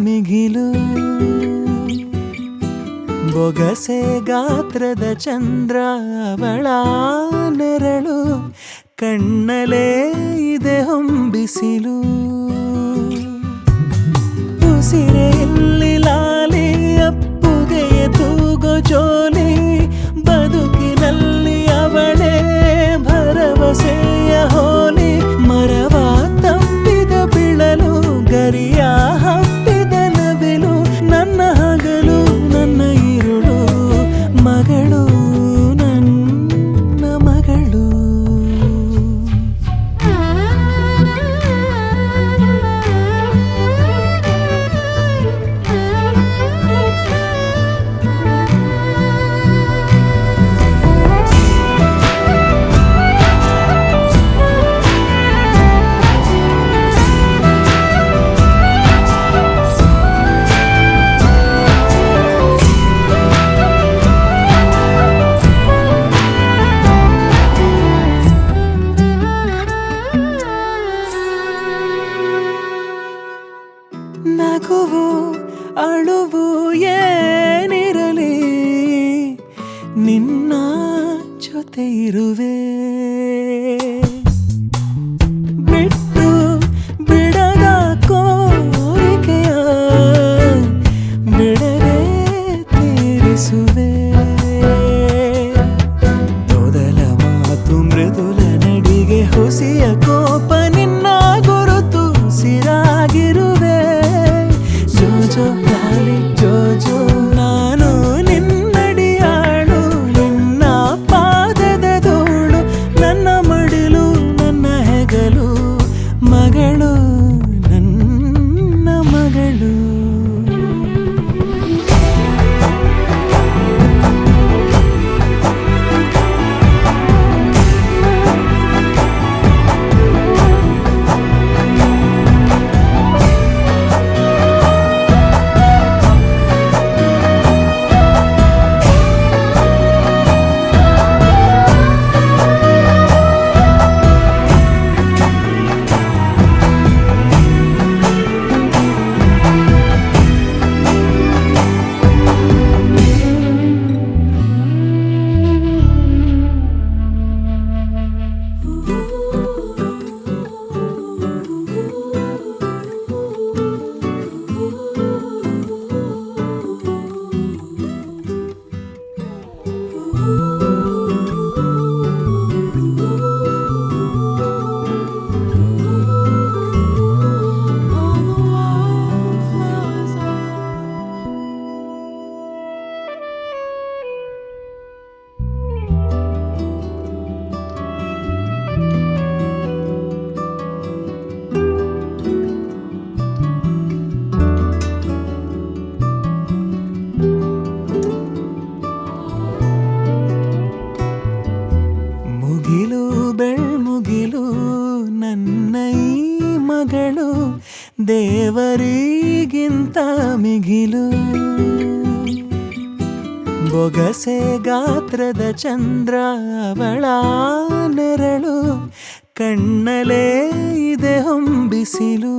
ಮಿಗಿಲು ಬೊಗಸೆ ಗಾತ್ರದ ಚಂದ್ರ ಅವಳ ನೆರಳು ಕಣ್ಣಲೇ ಇದೆ ಹೊಂಬಿಸಿಲು ಉಸಿರೆಯಲ್ಲಿ ಲಾಲಿ ಅಪ್ಪುಗೆಯ ತೂಗೋ ಜೋಲಿ ಬದುಕಿನಲ್ಲಿ ಅವಳೇ ಭರವಸೆಯ ಹೋಲಿ ಮರವ ತಪ್ಪಿದ ಬಿಳಲು ಗರಿಯ ಹಬ್ಬಿದ ನವಿಲು ನನ್ನ ಹಗಲು ನನ್ನ ಇರುಳು ಮಗಳು ನನ್ನ ಮಗಳು ನಗುವು ಅಳುವು ಏನಿರಲಿ ನಿನ್ನ ಜೊತೆ ಇರುವೆ ಬಿಟ್ಟು ಬಿಡದ ಕೋರಿಕೆಯ ಬಿಡದೆ ತೀರಿಸುವೆ ಮೊದಲ ಮಾತು ಮೃದುಲ ನಡಿಗೆ ಹುಸಿಯ ಕೋಪ ನಿನ್ನ ಗುರುತು ಸಿರಾಗಿರುವೆ ಜೋಜೋ ಲಾಲಿ ಜೋಜೋ ನಾನು ನಿನ್ನಡಿಯಾಳು ನಿನ್ನ ಪಾದದ ಧೂಳು ನನ್ನ ಮಡಿಲು ನನ್ನ ಹೆಗಲು ಮಗಳು ನನ್ನ ಮಗಳು ಮುಗಿಲು ಬೆಳ್ಮುಗಿಲು ನನ್ನ ಈ ಮಗಳು ದೇವರಿಗಿಂತ ಮಿಗಿಲು ಬೊಗಸೆ ಗಾತ್ರದ ಚಂದ್ರ ಅವಳ ನೆರಳು ಕಣ್ಣಲೇ ಇದೆ ಹೊಂಬಿಸಿಲು